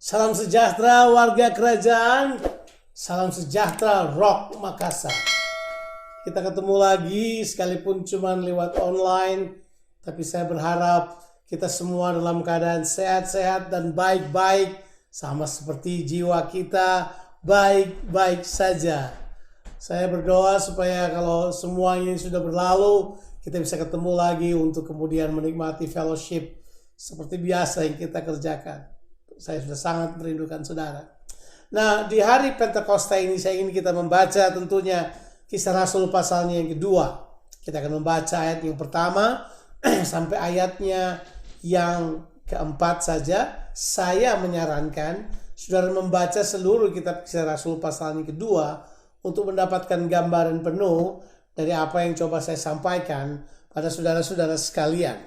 Salam sejahtera warga kerajaan, salam sejahtera Rock Makassar. Kita ketemu lagi sekalipun cuma lewat online, tapi saya berharap kita semua dalam keadaan sehat-sehat dan baik-baik, sama seperti jiwa kita baik-baik saja. Saya berdoa supaya kalau semua ini sudah berlalu, kita bisa ketemu lagi untuk kemudian menikmati fellowship seperti biasa yang kita kerjakan. Saya sudah sangat merindukan saudara. Nah, di hari Pentakosta ini saya ingin kita membaca tentunya Kisah Rasul pasalnya yang kedua. Kita akan membaca ayat yang pertama sampai ayatnya yang keempat saja. Saya menyarankan saudara membaca seluruh kitab Kisah Rasul pasalnya kedua untuk mendapatkan gambaran penuh dari apa yang coba saya sampaikan pada saudara-saudara sekalian.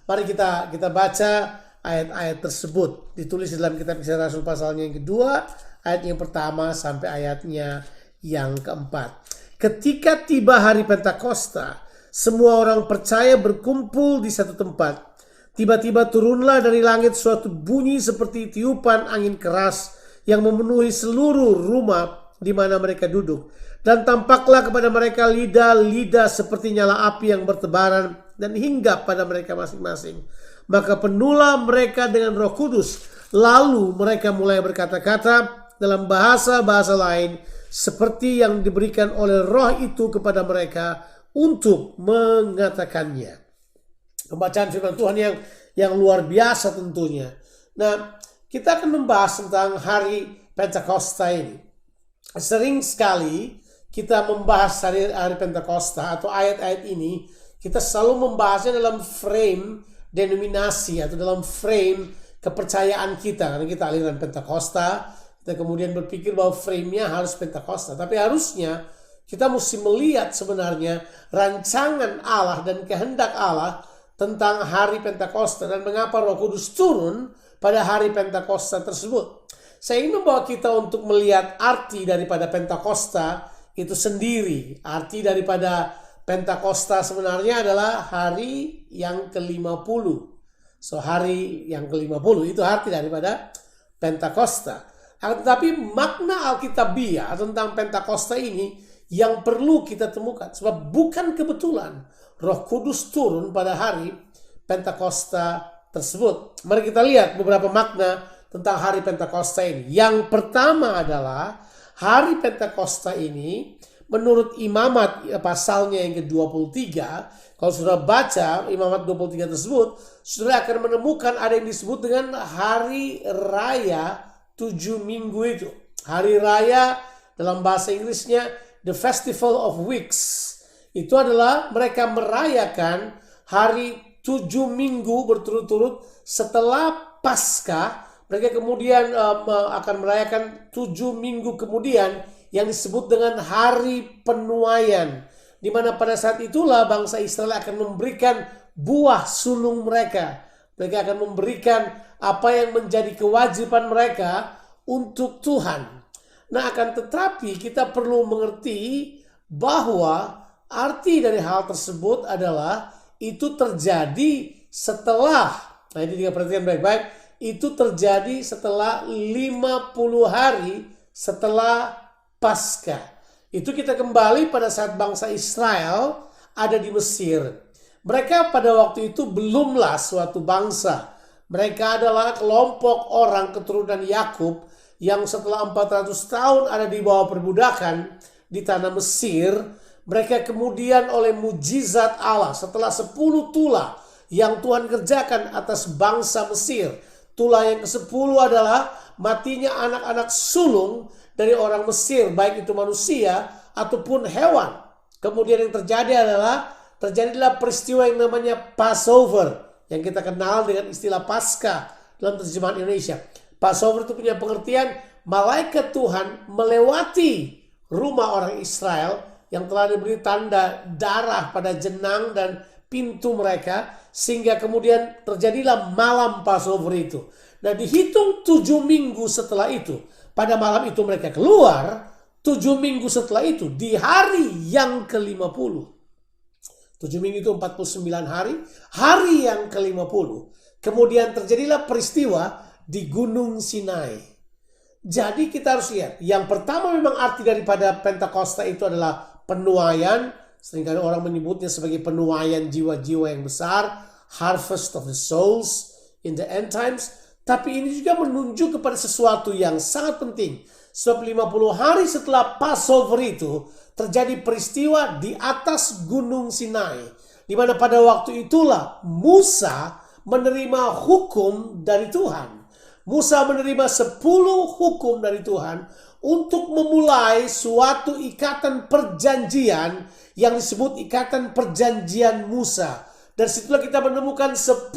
Mari kita baca ayat-ayat tersebut. Ditulis dalam kitab Kisah Rasul pasalnya yang kedua, ayat yang pertama sampai ayatnya yang keempat. Ketika tiba hari Pentakosta, semua orang percaya berkumpul di satu tempat. Tiba-tiba turunlah dari langit suatu bunyi seperti tiupan angin keras yang memenuhi seluruh rumah di mana mereka duduk. Dan tampaklah kepada mereka lidah-lidah seperti nyala api yang bertebaran dan hinggap pada mereka masing-masing. Maka penuhlah mereka dengan Roh Kudus. Lalu mereka mulai berkata-kata dalam bahasa-bahasa lain seperti yang diberikan oleh Roh itu kepada mereka untuk mengatakannya. Pembacaan firman Tuhan yang luar biasa tentunya. Nah, kita akan membahas tentang hari Pentakosta ini. Sering sekali kita membahas hari Pentakosta atau ayat-ayat ini, kita selalu membahasnya dalam frame denominasi atau dalam frame kepercayaan kita. Karena kita aliran Pentakosta, kita kemudian berpikir bahwa frame-nya harus Pentakosta. Tapi harusnya kita mesti melihat sebenarnya rancangan Allah dan kehendak Allah tentang hari Pentakosta dan mengapa Roh Kudus turun pada hari Pentakosta tersebut. Saya ingin membawa kita untuk melihat arti daripada Pentakosta itu sendiri. Arti daripada Pentakosta sebenarnya adalah hari yang ke-50. So, hari yang ke-50 itu arti daripada Pentakosta. Tetapi makna Alkitabiah tentang Pentakosta ini yang perlu kita temukan. Sebab bukan kebetulan Roh Kudus turun pada hari Pentakosta tersebut. Mari kita lihat beberapa makna tentang hari Pentakosta ini. Yang pertama adalah hari Pentakosta ini menurut Imamat pasalnya yang ke-23, kalau sudah baca Imamat 23 tersebut, sudah akan menemukan ada yang disebut dengan hari raya 7 minggu itu. Hari raya dalam bahasa Inggrisnya The Festival of Weeks. Itu adalah mereka merayakan hari 7 minggu berturut-turut setelah Paskah. Mereka kemudian akan merayakan 7 minggu kemudian yang disebut dengan hari penuaian, di mana pada saat itulah bangsa Israel akan memberikan buah sulung mereka. Mereka akan memberikan apa yang menjadi kewajiban mereka untuk Tuhan. Nah, akan tetapi kita perlu mengerti bahwa arti dari hal tersebut adalah itu terjadi setelah, nah ini juga perhatikan baik-baik, itu terjadi setelah 50 hari setelah Paskah. Itu kita kembali pada saat bangsa Israel ada di Mesir. Mereka pada waktu itu belumlah suatu bangsa. Mereka adalah kelompok orang keturunan Yakub yang setelah 400 tahun ada di bawah perbudakan di tanah Mesir. Mereka kemudian oleh mujizat Allah setelah 10 tulah yang Tuhan kerjakan atas bangsa Mesir. Tulah yang ke-10 adalah matinya anak-anak sulung dari orang Mesir, baik itu manusia ataupun hewan. Kemudian yang terjadilah peristiwa yang namanya Passover, yang kita kenal dengan istilah Paskah dalam terjemahan Indonesia. Passover itu punya pengertian malaikat Tuhan melewati rumah orang Israel yang telah diberi tanda darah pada jenang dan pintu mereka, sehingga kemudian terjadilah malam Passover itu. Nah, dihitung 7 minggu setelah itu, pada malam itu mereka keluar. 7 minggu setelah itu, di hari yang ke-50. 7 minggu itu 49 hari. Hari yang ke-50. Kemudian terjadilah peristiwa di Gunung Sinai. Jadi kita harus lihat, yang pertama memang arti daripada Pentakosta itu adalah penuaian. Seringkali orang menyebutnya sebagai penuaian jiwa-jiwa yang besar, harvest of the souls in the end times. Tapi ini juga menunjuk kepada sesuatu yang sangat penting. Sebab 50 hari setelah Passover itu terjadi peristiwa di atas Gunung Sinai, di mana pada waktu itulah Musa menerima hukum dari Tuhan. Musa menerima 10 hukum dari Tuhan untuk memulai suatu ikatan perjanjian yang disebut ikatan perjanjian Musa. Dari situlah kita menemukan 10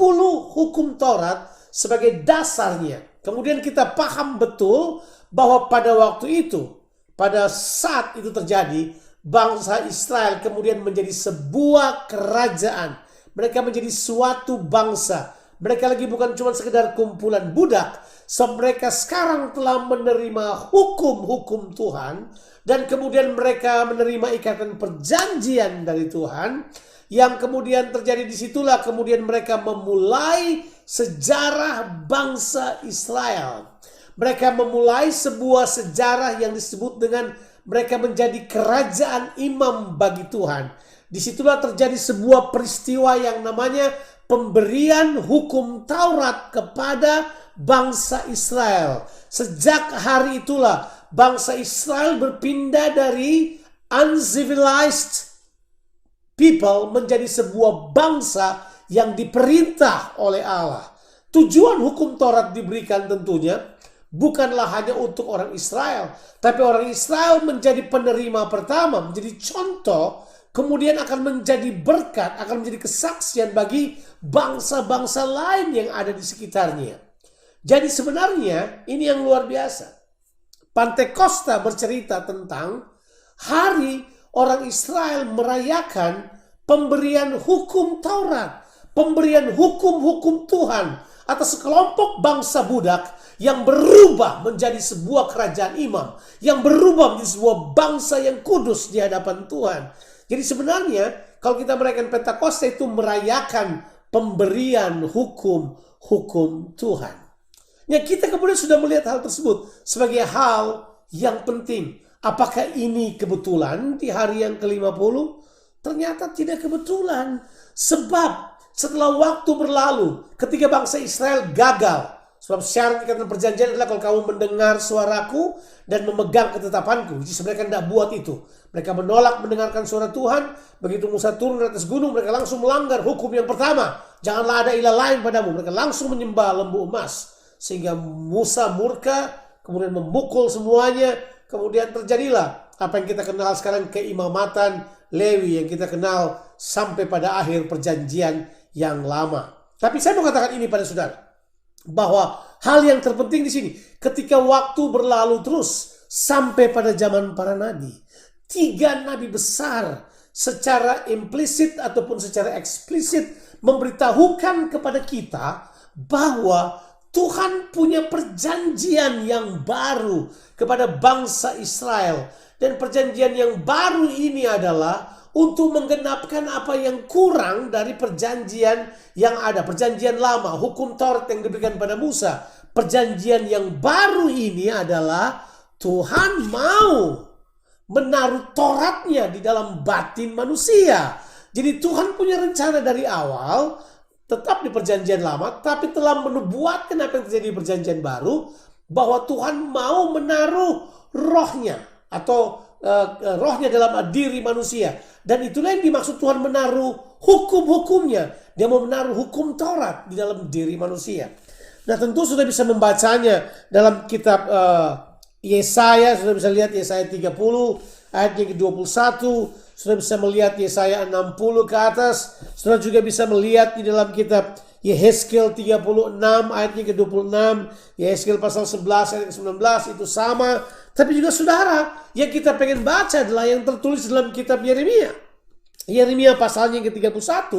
hukum Taurat sebagai dasarnya. Kemudian kita paham betul bahwa pada waktu itu, pada saat itu terjadi, bangsa Israel kemudian menjadi sebuah kerajaan. Mereka menjadi suatu bangsa. Mereka lagi bukan cuma sekedar kumpulan budak. Mereka sekarang telah menerima hukum-hukum Tuhan. Dan kemudian mereka menerima ikatan perjanjian dari Tuhan. Yang kemudian terjadi disitulah kemudian mereka memulai sejarah bangsa Israel. Mereka memulai sebuah sejarah yang disebut dengan mereka menjadi kerajaan imam bagi Tuhan. Disitulah terjadi sebuah peristiwa yang namanya pemberian hukum Taurat kepada bangsa Israel. Sejak hari itulah bangsa Israel berpindah dari uncivilized people menjadi sebuah bangsa yang diperintah oleh Allah. Tujuan hukum Taurat diberikan tentunya bukanlah hanya untuk orang Israel, tapi orang Israel menjadi penerima pertama, menjadi contoh, kemudian akan menjadi berkat, akan menjadi kesaksian bagi bangsa-bangsa lain yang ada di sekitarnya. Jadi sebenarnya ini yang luar biasa. Pentakosta bercerita tentang hari orang Israel merayakan pemberian hukum Taurat, pemberian hukum-hukum Tuhan atas sekelompok bangsa budak yang berubah menjadi sebuah kerajaan imam, yang berubah menjadi sebuah bangsa yang kudus di hadapan Tuhan. Jadi sebenarnya kalau kita merayakan Pentakosta itu merayakan pemberian hukum-hukum Tuhan. Ya, kita kemudian sudah melihat hal tersebut sebagai hal yang penting. Apakah ini kebetulan di hari yang ke-50? Ternyata tidak kebetulan. Sebab setelah waktu berlalu, ketika bangsa Israel gagal. Sebab syarat ikatan perjanjian adalah kalau kamu mendengar suaraku dan memegang ketetapanku. Jadi mereka tidak buat itu. Mereka menolak mendengarkan suara Tuhan. Begitu Musa turun dari atas gunung, mereka langsung melanggar hukum yang pertama. Janganlah ada ilah lain padamu. Mereka langsung menyembah lembu emas. Sehingga Musa murka, kemudian memukul semuanya. Kemudian terjadilah apa yang kita kenal sekarang keimamatan Lewi yang kita kenal sampai pada akhir perjanjian yang lama. Tapi saya mau katakan ini pada saudara, bahwa hal yang terpenting di sini, ketika waktu berlalu terus sampai pada zaman para nabi, 3 nabi besar secara implisit ataupun secara eksplisit memberitahukan kepada kita bahwa Tuhan punya perjanjian yang baru kepada bangsa Israel. Dan perjanjian yang baru ini adalah untuk menggenapkan apa yang kurang dari perjanjian yang ada. Perjanjian lama, hukum Taurat yang diberikan pada Musa. Perjanjian yang baru ini adalah Tuhan mau menaruh Tauratnya di dalam batin manusia. Jadi Tuhan punya rencana dari awal, tetap di perjanjian lama, tapi telah menubuatkan apa yang terjadi di perjanjian baru, bahwa Tuhan mau menaruh rohnya atau rohnya dalam diri manusia. Dan itulah yang dimaksud Tuhan menaruh hukum-hukumnya. Dia mau menaruh hukum Taurat di dalam diri manusia. Nah, tentu sudah bisa membacanya dalam kitab Yesaya. Sudah bisa lihat Yesaya 30 ayat yang ke-21. Sudah bisa melihat Yesaya 60 ke atas. Sudah juga bisa melihat di dalam kitab Yehezkiel 36 ayatnya ke-26. Yehezkiel pasal 11 ayat ke-19 itu sama. Tapi juga saudara, yang kita pengen baca adalah yang tertulis dalam kitab Yeremia. Yeremia pasalnya yang ke-31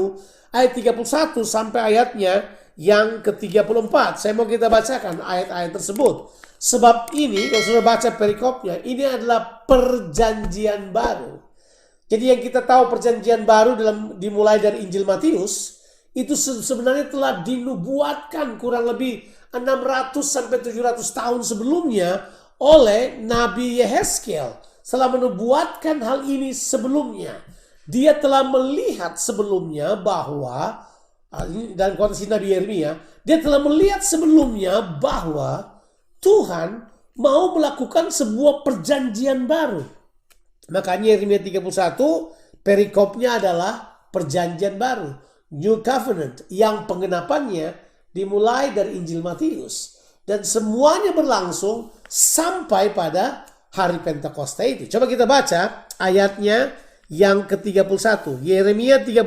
ayat 31 sampai ayatnya yang ke-34. Saya mau kita bacakan ayat-ayat tersebut. Sebab ini, kalau sudah baca perikopnya, ini adalah perjanjian baru. Jadi yang kita tahu perjanjian baru dimulai dari Injil Matius, itu sebenarnya telah dinubuatkan kurang lebih 600 sampai 700 tahun sebelumnya oleh Nabi Yehezkiel. Setelah menubuatkan hal ini sebelumnya, dia telah melihat sebelumnya bahwa, dan konteks Nabi Yeremia, dia telah melihat sebelumnya bahwa Tuhan mau melakukan sebuah perjanjian baru. Makanya Yeremia 31 perikopnya adalah perjanjian baru, New Covenant, yang pengenapannya dimulai dari Injil Matius. Dan semuanya berlangsung sampai pada hari Pentakosta itu. Coba kita baca ayatnya yang ke-31. Yeremia 31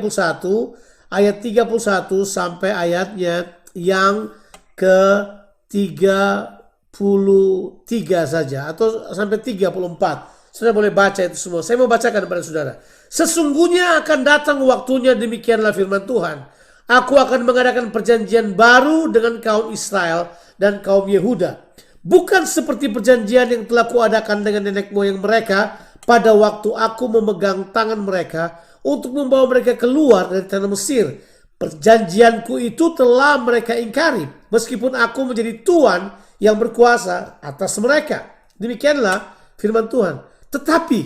ayat 31 sampai ayatnya yang ke-33 saja. Atau sampai 34. Saudara boleh baca itu semua. Saya mau bacakan kepada saudara. Sesungguhnya akan datang waktunya, demikianlah firman Tuhan. Aku akan mengadakan perjanjian baru dengan kaum Israel dan kaum Yehuda. Bukan seperti perjanjian yang telah kuadakan dengan nenek moyang mereka pada waktu aku memegang tangan mereka untuk membawa mereka keluar dari tanah Mesir. Perjanjianku itu telah mereka ingkari, meskipun aku menjadi Tuhan yang berkuasa atas mereka. Demikianlah firman Tuhan. Tetapi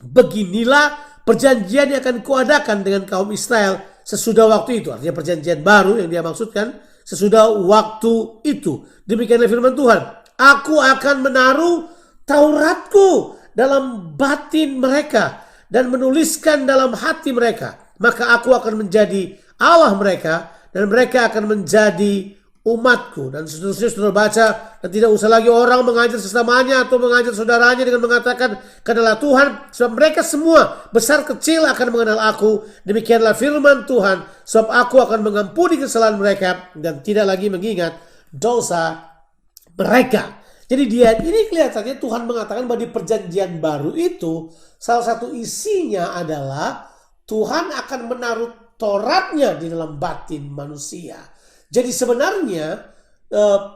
beginilah perjanjian yang akan kuadakan dengan kaum Israel sesudah waktu itu. Artinya perjanjian baru yang dia maksudkan sesudah waktu itu. Demikianlah firman Tuhan. Aku akan menaruh Tauratku dalam batin mereka dan menuliskan dalam hati mereka. Maka aku akan menjadi Allah mereka dan mereka akan menjadi umatku. Dan seterusnya saudara baca, dan tidak usah lagi orang mengajar sesamanya atau mengajar saudaranya dengan mengatakan kenalah Tuhan, sebab mereka semua besar kecil akan mengenal aku. Demikianlah firman Tuhan, sebab aku akan mengampuni kesalahan mereka dan tidak lagi mengingat dosa mereka. Jadi dia ini kelihatannya Tuhan mengatakan bahwa di perjanjian baru itu salah satu isinya adalah Tuhan akan menaruh Tauratnya di dalam batin manusia. Jadi sebenarnya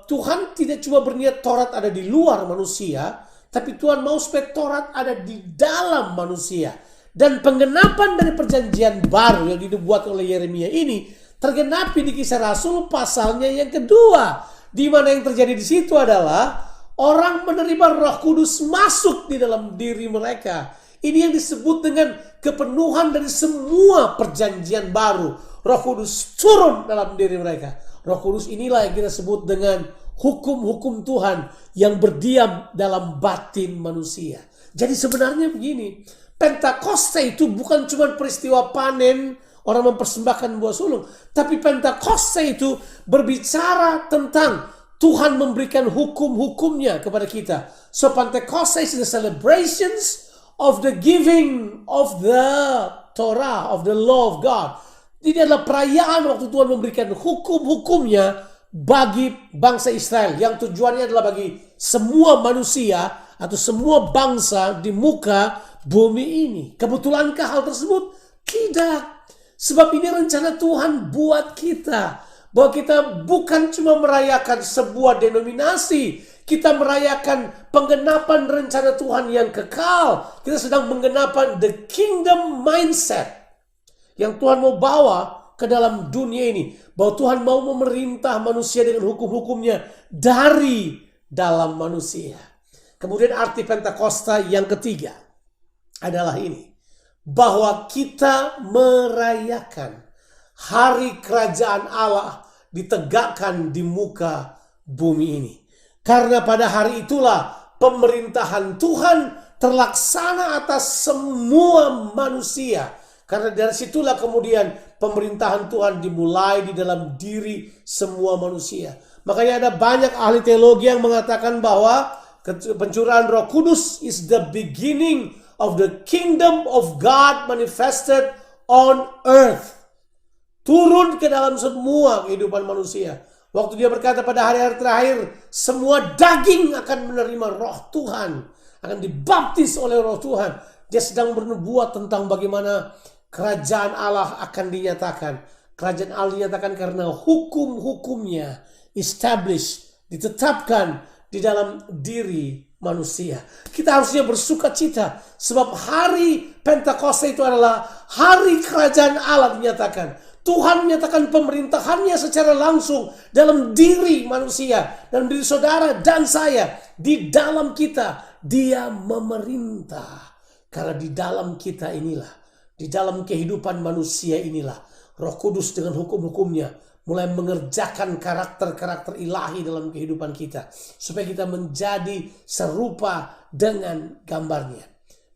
Tuhan tidak cuma berniat Taurat ada di luar manusia, tapi Tuhan mau supaya Taurat ada di dalam manusia. Dan penggenapan dari perjanjian baru yang dibuat oleh Yeremia ini tergenapi di Kisah Rasul pasalnya yang kedua, di mana yang terjadi di situ adalah orang menerima Roh Kudus masuk di dalam diri mereka. Ini yang disebut dengan kepenuhan dari semua perjanjian baru. Roh Kudus turun dalam diri mereka. Roh Kudus inilah yang kita sebut dengan hukum-hukum Tuhan yang berdiam dalam batin manusia. Jadi sebenarnya begini, Pentakosta itu bukan cuma peristiwa panen, orang mempersembahkan buah sulung. Tapi Pentakosta itu berbicara tentang Tuhan memberikan hukum-hukumnya kepada kita. So Pentakosta is the celebrations of the giving of the Torah, of the law of God. Ini adalah perayaan waktu Tuhan memberikan hukum-hukumnya bagi bangsa Israel. Yang tujuannya adalah bagi semua manusia atau semua bangsa di muka bumi ini. Kebetulankah hal tersebut? Tidak. Sebab ini rencana Tuhan buat kita. Bahwa kita bukan cuma merayakan sebuah denominasi. Kita merayakan penggenapan rencana Tuhan yang kekal. Kita sedang menggenapan the kingdom mindset yang Tuhan mau bawa ke dalam dunia ini. Bahwa Tuhan mau memerintah manusia dengan hukum-hukumnya dari dalam manusia. Kemudian arti Pentakosta yang ketiga adalah ini. Bahwa kita merayakan hari kerajaan Allah ditegakkan di muka bumi ini. Karena pada hari itulah pemerintahan Tuhan terlaksana atas semua manusia. Karena dari situlah kemudian pemerintahan Tuhan dimulai di dalam diri semua manusia. Makanya ada banyak ahli teologi yang mengatakan bahwa pencurahan Roh Kudus is the beginning of the kingdom of God manifested on earth. Turun ke dalam semua kehidupan manusia. Waktu dia berkata pada hari-hari terakhir, semua daging akan menerima Roh Tuhan, akan dibaptis oleh Roh Tuhan. Dia sedang bernubuat tentang bagaimana kerajaan Allah akan dinyatakan. Kerajaan Allah dinyatakan karena hukum-hukumnya established, ditetapkan di dalam diri manusia. Kita harusnya bersuka cita sebab hari Pentakosta itu adalah hari kerajaan Allah dinyatakan. Tuhan menyatakan pemerintahannya secara langsung dalam diri manusia, dalam diri saudara dan saya. Di dalam kita, Dia memerintah. Karena di dalam kita inilah, di dalam kehidupan manusia inilah, Roh Kudus dengan hukum-hukumnya mulai mengerjakan karakter-karakter ilahi dalam kehidupan kita. Supaya kita menjadi serupa dengan gambarnya.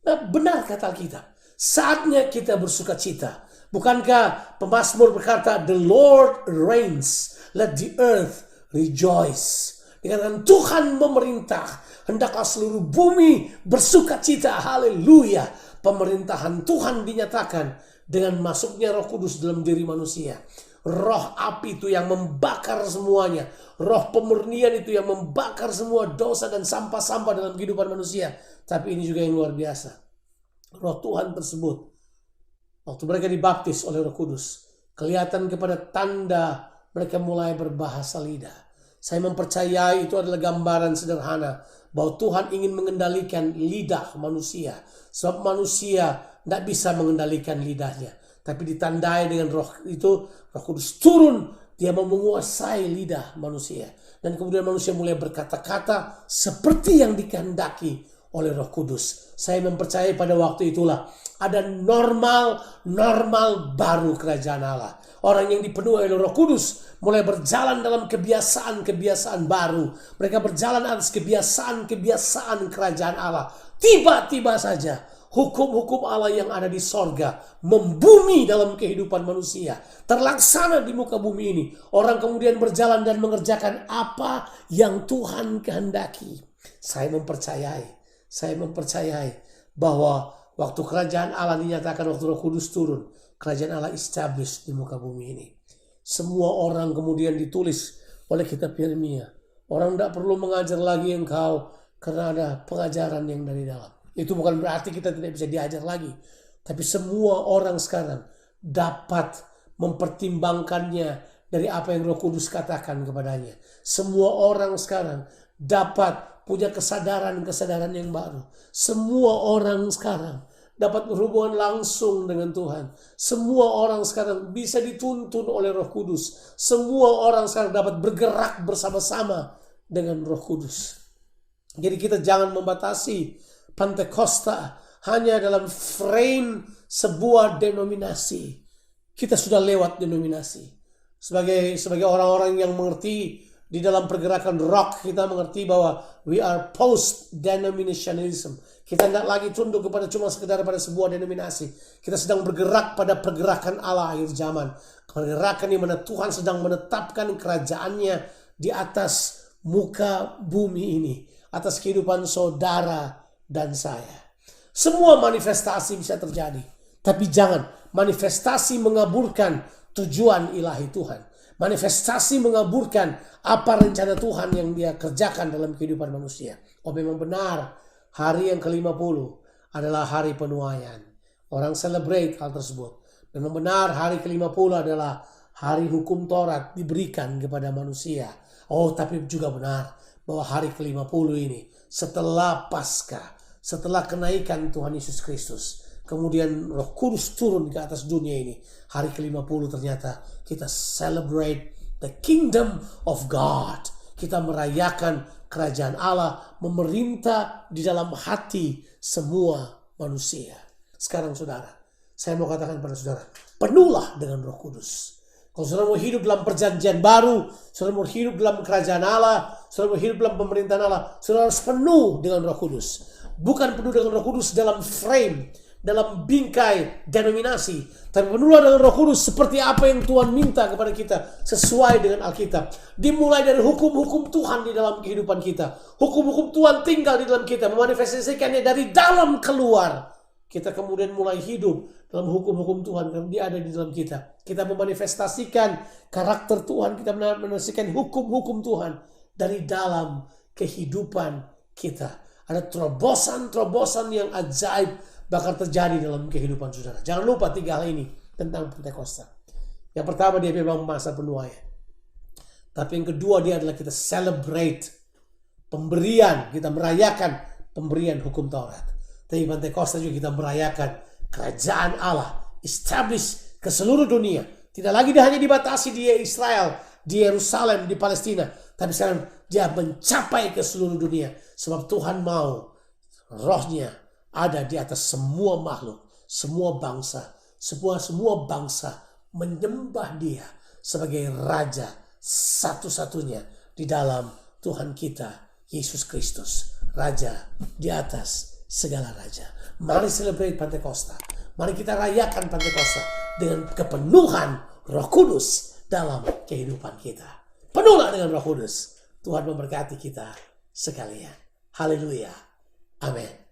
Nah, benar kata kita, saatnya kita bersuka cita. Bukankah pemazmur berkata, "The Lord reigns, let the earth rejoice." Dikatakan Tuhan memerintah, hendaklah seluruh bumi bersuka cita. Haleluya. Pemerintahan Tuhan dinyatakan dengan masuknya Roh Kudus dalam diri manusia. Roh api itu yang membakar semuanya. Roh pemurnian itu yang membakar semua dosa dan sampah-sampah dalam kehidupan manusia. Tapi ini juga yang luar biasa. Roh Tuhan tersebut, waktu mereka dibaptis oleh Roh Kudus, kelihatan kepada tanda mereka mulai berbahasa lidah. Saya mempercayai itu adalah gambaran sederhana bahwa Tuhan ingin mengendalikan lidah manusia. Sebab manusia tidak bisa mengendalikan lidahnya. Tapi ditandai dengan roh itu, Roh Kudus turun, Dia mau menguasai lidah manusia. Dan kemudian manusia mulai berkata-kata seperti yang dikehendaki oleh Roh Kudus. Saya mempercayai pada waktu itulah ada normal baru kerajaan Allah. Orang yang dipenuhi oleh Roh Kudus mulai berjalan dalam kebiasaan-kebiasaan baru. Mereka berjalan atas kebiasaan-kebiasaan kerajaan Allah. Tiba-tiba saja hukum-hukum Allah yang ada di sorga membumi dalam kehidupan manusia. Terlaksana di muka bumi ini. Orang kemudian berjalan dan mengerjakan apa yang Tuhan kehendaki. Saya mempercayai bahwa waktu kerajaan Allah dinyatakan, waktu Roh Kudus turun, kerajaan Allah establish di muka bumi ini. Semua orang kemudian ditulis oleh kitab Yeremia. Orang tidak perlu mengajar lagi engkau karena ada pengajaran yang dari dalam. Itu bukan berarti kita tidak bisa diajar lagi. Tapi semua orang sekarang dapat mempertimbangkannya dari apa yang Roh Kudus katakan kepadanya. Semua orang sekarang dapat punya kesadaran yang baru. Semua orang sekarang dapat berhubungan langsung dengan Tuhan. Semua orang sekarang bisa dituntun oleh Roh Kudus. Semua orang sekarang dapat bergerak bersama-sama dengan Roh Kudus. Jadi kita jangan membatasi Pentakosta hanya dalam frame sebuah denominasi. Kita sudah lewat denominasi. Sebagai orang-orang yang mengerti di dalam pergerakan rock, kita mengerti bahwa we are post-denominationalism. Kita tidak lagi tunduk kepada cuma sekedar pada sebuah denominasi. Kita sedang bergerak pada pergerakan Allah akhir zaman. Pergerakan di mana Tuhan sedang menetapkan kerajaannya di atas muka bumi ini. Atas kehidupan saudara dan saya. Semua manifestasi bisa terjadi. Tapi jangan manifestasi mengaburkan tujuan ilahi Tuhan. Manifestasi mengaburkan apa rencana Tuhan yang Dia kerjakan dalam kehidupan manusia. Oh, memang benar, hari yang ke-50 adalah hari penuaian. Orang celebrate hal tersebut. Memang benar, hari ke-50 adalah hari hukum Taurat diberikan kepada manusia. Oh, tapi juga benar bahwa hari ke-50 ini setelah Paskah, setelah kenaikan Tuhan Yesus Kristus, kemudian Roh Kudus turun ke atas dunia ini. Hari ke-50 ternyata kita celebrate the kingdom of God. Kita merayakan kerajaan Allah memerintah di dalam hati semua manusia. Sekarang saudara, saya mau katakan pada saudara, penuhlah dengan Roh Kudus. Kalau saudara mau hidup dalam perjanjian baru, saudara mau hidup dalam kerajaan Allah, saudara mau hidup dalam pemerintahan Allah, saudara harus penuh dengan Roh Kudus. Bukan penuh dengan Roh Kudus dalam frame, dalam bingkai denominasi, tapi penuhlah dengan Roh Kudus seperti apa yang Tuhan minta kepada kita sesuai dengan Alkitab. Dimulai dari hukum-hukum Tuhan di dalam kehidupan kita. Hukum-hukum Tuhan tinggal di dalam kita, memanifestasikannya dari dalam keluar. Kita kemudian mulai hidup dalam hukum-hukum Tuhan karena Dia ada di dalam kita. Kita memanifestasikan karakter Tuhan, kita memanifestasikan hukum-hukum Tuhan dari dalam kehidupan kita. Ada terobosan-terobosan yang ajaib bakal terjadi dalam kehidupan saudara. Jangan lupa 3 hal ini tentang Pentakosta. Yang pertama, dia memang masa penuaian. Tapi yang kedua, dia adalah kita celebrate pemberian. Kita merayakan pemberian hukum Taurat. Tapi Pentakosta juga kita merayakan kerajaan Allah. Establish ke seluruh dunia. Tidak lagi dia hanya dibatasi di Israel, di Yerusalem, di Palestina. Tapi sekarang dia mencapai ke seluruh dunia. Sebab Tuhan mau rohnya ada di atas semua makhluk, semua bangsa. Semua bangsa menyembah dia sebagai Raja satu-satunya di dalam Tuhan kita, Yesus Kristus. Raja di atas segala raja. Mari celebrate Pentakosta. Mari kita rayakan Pentakosta dengan kepenuhan Roh Kudus dalam kehidupan kita. Penuhlah dengan Roh Kudus. Tuhan memberkati kita sekalian. Haleluya. Amin.